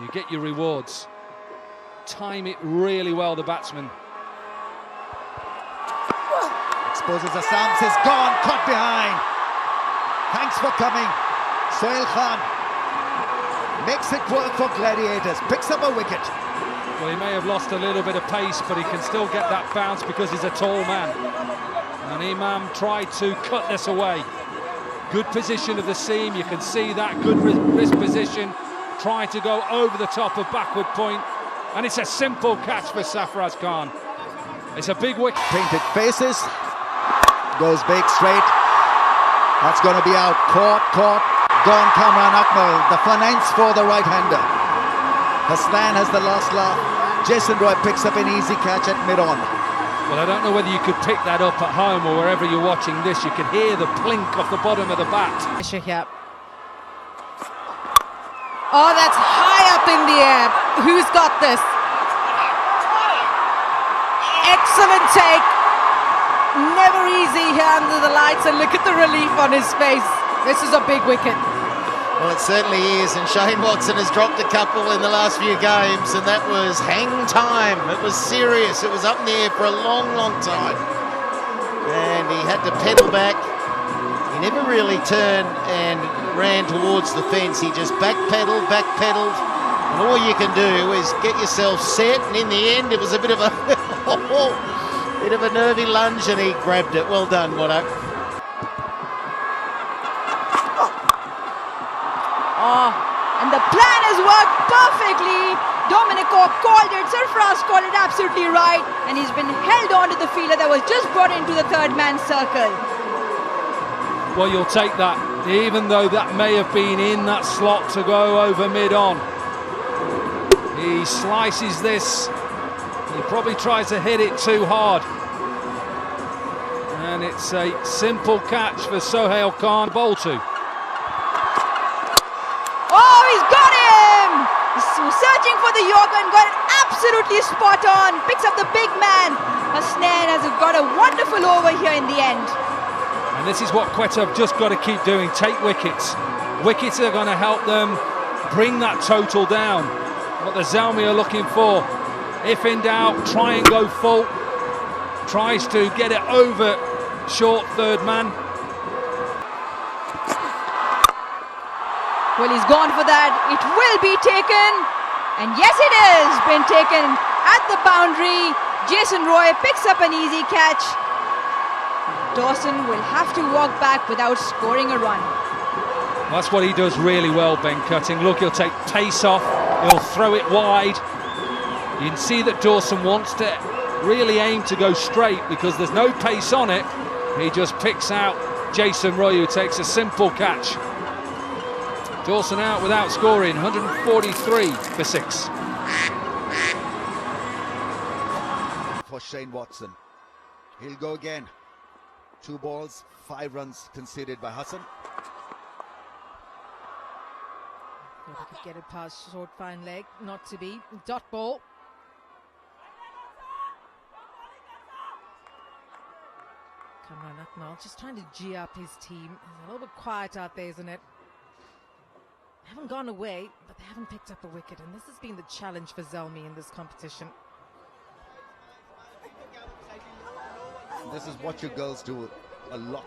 You get your rewards. Time it really well, the batsman. Exposes Assam, says gone, caught behind. Thanks for coming. Sohail Khan makes it work for Gladiators, picks up a wicket. Well, he may have lost a little bit of pace, but he can still get that bounce because he's a tall man. And Imam tried to cut this away. Good position of the seam, you can see that, good wrist position. Try to go over the top of backward point, and it's a simple catch for Sarfraz Khan. It's a big wicket. Painted faces, goes big straight. That's going to be out. Caught. Gone Kamran Akmal. The finance for the right-hander. Haslan has the last laugh. Jason Roy picks up an easy catch at mid-on. Well, I don't know whether you could pick that up at home or wherever you're watching this. You can hear the plink off the bottom of the bat. Here. Oh, that's high up in the air. Who's got this? Excellent take. Never easy here under the lights, and look at the relief on his face. This is a big wicket. Well, it certainly is, and Shane Watson has dropped a couple in the last few games, and that was hang time. It was serious. It was up in the air for a long, long time. And he had to pedal back. He never really turned and ran towards the fence. He just backpedaled. And all you can do is get yourself set, and in the end, it was a bit of a bit of a nervy lunge, and he grabbed it. Well done, Watto. And the plan has worked perfectly. Domenico called it, Sarfraz called it absolutely right, and he's been held on to the fielder that was just brought into the third man circle. Well, you'll take that, even though that may have been in that slot to go over mid-on. He slices this. He probably tries to hit it too hard. And it's a simple catch for Sohail Khan. Bowl to. Oh, he's got him! He's searching for the Yorker and got it absolutely spot on. Picks up the big man. Hasnan has got a wonderful over here in the end. And this is what Quetta have just got to keep doing. Take wickets. Wickets are going to help them bring that total down. What the Zalmi are looking for. If in doubt, try and go full. Tries to get it over short third man. Well, he's gone for that. It will be taken. And yes, it is been taken at the boundary. Jason Roy picks up an easy catch. Dawson will have to walk back without scoring a run. That's what he does really well, Ben Cutting. Look, he'll take pace off. He'll throw it wide. You can see that Dawson wants to really aim to go straight because there's no pace on it. He just picks out Jason Roy, who takes a simple catch. Dawson out without scoring, 143 for 6. For Shane Watson. He'll go again. 2 balls, 5 runs conceded by Hassan. If he could get it past short fine leg, not to be. Dot ball. Kamran Akmal just trying to G up his team. It's a little bit quiet out there, isn't it? They haven't gone away, but they haven't picked up a wicket, and this has been the challenge for Zalmi in this competition. This is what you girls do a lot.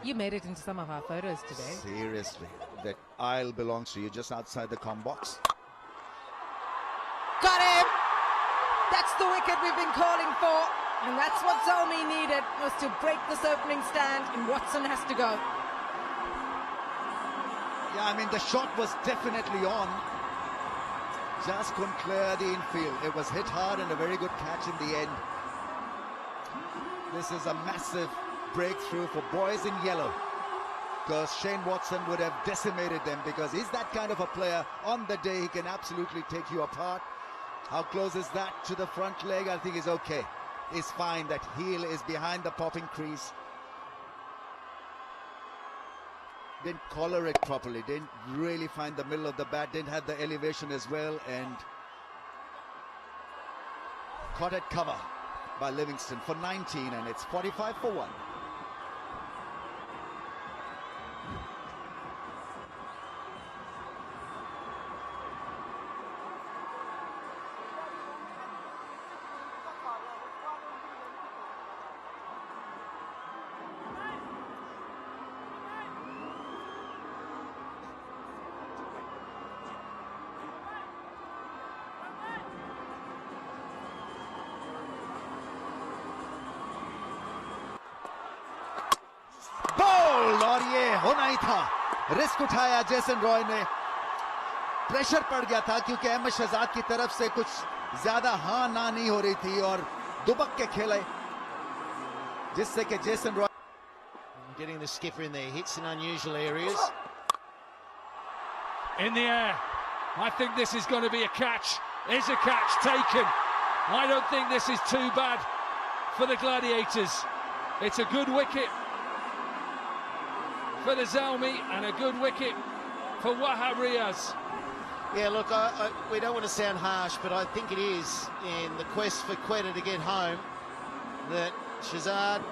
You made it into some of our photos today. Seriously, that aisle belongs to you, just outside the comm box. Got him! That's the wicket we've been calling for, and that's what Zalmi needed, was to break this opening stand, and Watson has to go. Yeah, I mean, the shot was definitely on. Just couldn't clear the infield. It was hit hard and a very good catch in the end. This is a massive breakthrough for boys in yellow, because Shane Watson would have decimated them, because he's that kind of a player. On the day, he can absolutely take you apart. How close is that to the front leg? I think is okay. It's fine. That heel is behind the popping crease. Didn't collar it properly, didn't really find the middle of the bat, didn't have the elevation as well, and caught at cover by Livingston for 19, and it's 45 for 1. Risk उठाया Jason Roy ने, pressure पड़ गया था क्योंकि अहमद शहजाद की तरफ से कुछ ज्यादा हाँ ना नहीं हो रही थी और दुबक के खेले, जिससे कि Jason Roy getting the skipper in there, hits in unusual areas. In the air, I think this is going to be a catch. Is a catch taken? I don't think this is too bad for the Gladiators. It's a good wicket for the Zalmi and a good wicket for Wahab Riaz. Yeah, look, we don't want to sound harsh, but I think it is in the quest for Quetta to get home that Shahzad,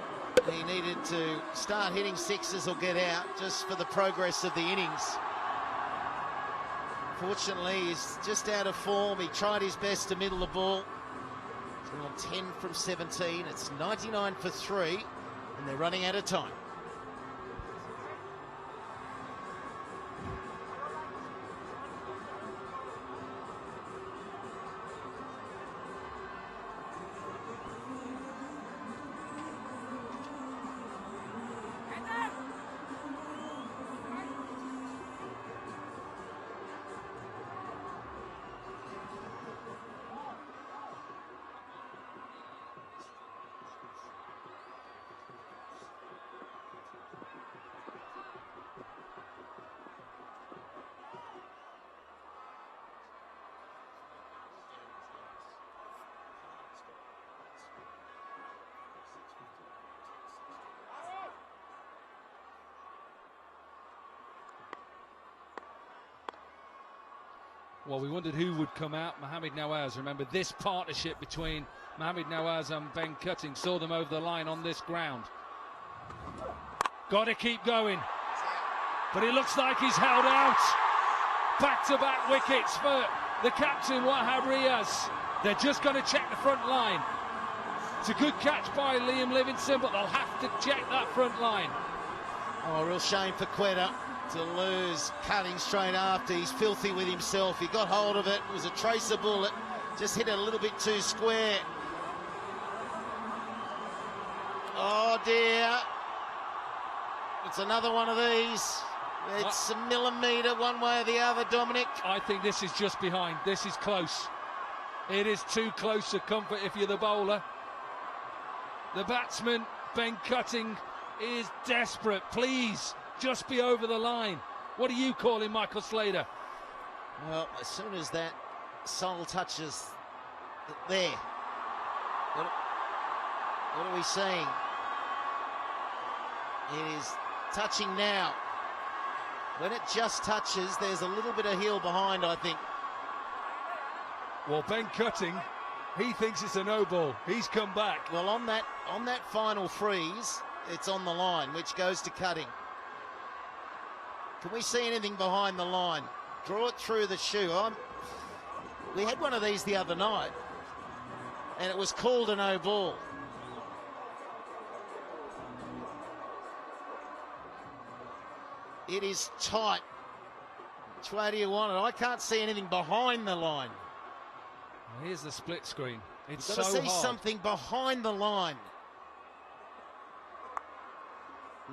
he needed to start hitting sixes or get out just for the progress of the innings. Fortunately, he's just out of form. He tried his best to middle the ball. He's on 10 from 17. It's 99 for 3, and they're running out of time. Well, we wondered who would come out. Mohamed Nawaz. Remember, this partnership between Mohamed Nawaz and Ben Cutting saw them over the line on this ground. Got to keep going. But it looks like he's held out. Back-to-back wickets for the captain, Wahab Riaz. They're just going to check the front line. It's a good catch by Liam Livingston, but they'll have to check that front line. Oh, real shame for Quetta to lose Cutting straight after. He's filthy with himself. He got hold of it. It was a tracer bullet. Just hit it a little bit too square. Oh dear. It's another one of these. It's a millimetre one way or the other, Dominic. I think this is just behind. This is close. It is too close to comfort if you're the bowler. The batsman, Ben Cutting, is desperate. Please, just be over the line. What are you calling, Michael Slater? Well, as soon as that sole touches there, what are we seeing? It is touching now. When it just touches, there's a little bit of heel behind, I think. Well, Ben Cutting, he thinks it's a no ball. He's come back. Well, on that final freeze, it's on the line, which goes to Cutting. Can we see anything behind the line? Draw it through the shoe. We had one of these the other night, and it was called a no ball. It is tight. Which way do you want it? I can't see anything behind the line. Well, here's the split screen. It's You've got so to see hard. something behind the line.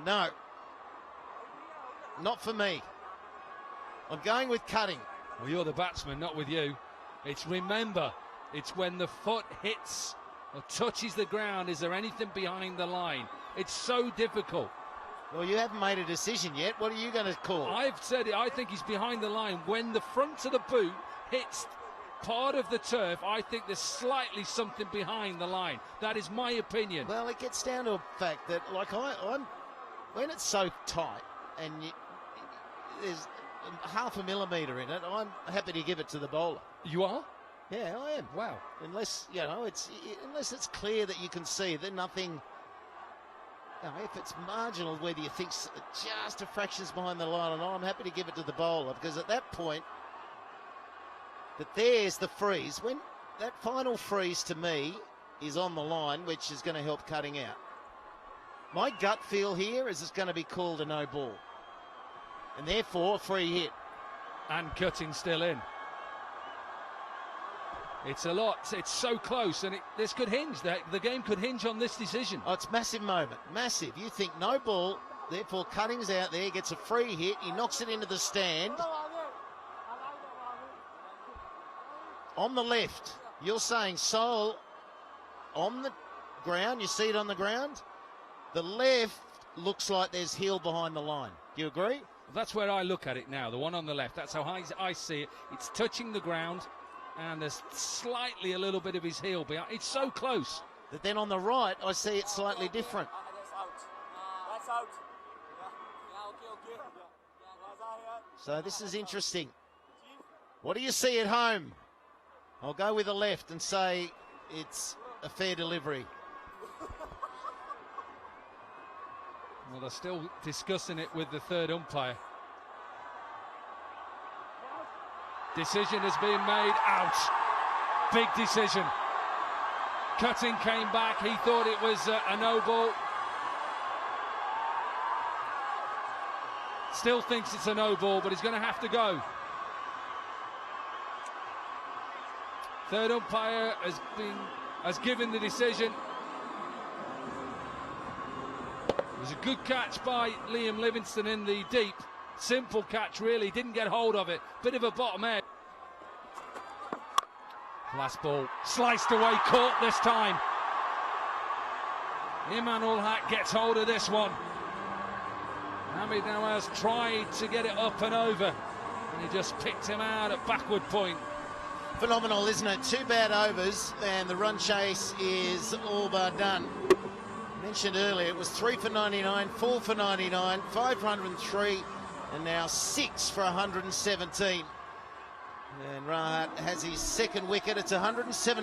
No. Not for me. I'm going with Cutting. Well, you're the batsman, not with you. Remember, it's when the foot hits or touches the ground, is there anything behind the line? It's so difficult. Well, you haven't made a decision yet. What are you going to call? I've said it. I think he's behind the line. When the front of the boot hits part of the turf, I think there's slightly something behind the line. That is my opinion. Well, it gets down to a fact that, like, I'm when it's so tight and there's half a millimetre in it, I'm happy to give it to the bowler. You are? Yeah, I am. Wow. Unless it's clear that you can see that nothing. If it's marginal, whether you think just a fraction's behind the line or not, I'm happy to give it to the bowler, because at that point, there's the freeze. When that final freeze to me is on the line, which is going to help Cutting out. My gut feel here is it's going to be called a no ball, and therefore a free hit. And Cutting still in. It's a lot. It's so close, and this could hinge. The game could hinge on this decision. Oh, it's massive moment. Massive. You think no ball, Therefore, Cutting's out there, gets a free hit. He knocks it into the stand. On the left, you're saying Sol on the ground. You see it on the ground? The left looks like there's heel behind the line. Do you agree? That's where I look at it now, the one on the left. That's how I see it. It's touching the ground, and there's slightly a little bit of his heel behind. It's so close. But then on the right, I see it slightly different. That's out. So this is interesting. What do you see at home? I'll go with the left and say it's a fair delivery. Well, they're still discussing it with the third umpire. Decision has been made. Out. Big decision. Cutting came back. He thought it was a no ball. Still thinks it's a no ball, but he's going to have to go. Third umpire has given the decision. It was a good catch by Liam Livingston in the deep. Simple catch, really. Didn't get hold of it. Bit of a bottom edge. Last ball sliced away, caught this time. Iman Haq gets hold of this one. Hamid Nawaz tried to get it up and over, and he just picked him out at backward point. Phenomenal, isn't it? 2 bad overs, and the run chase is all but done. Mentioned earlier, it was 3 for 99, 4 for 99, 503, and now 6 for 117. And Rahat has his second wicket. It's 117.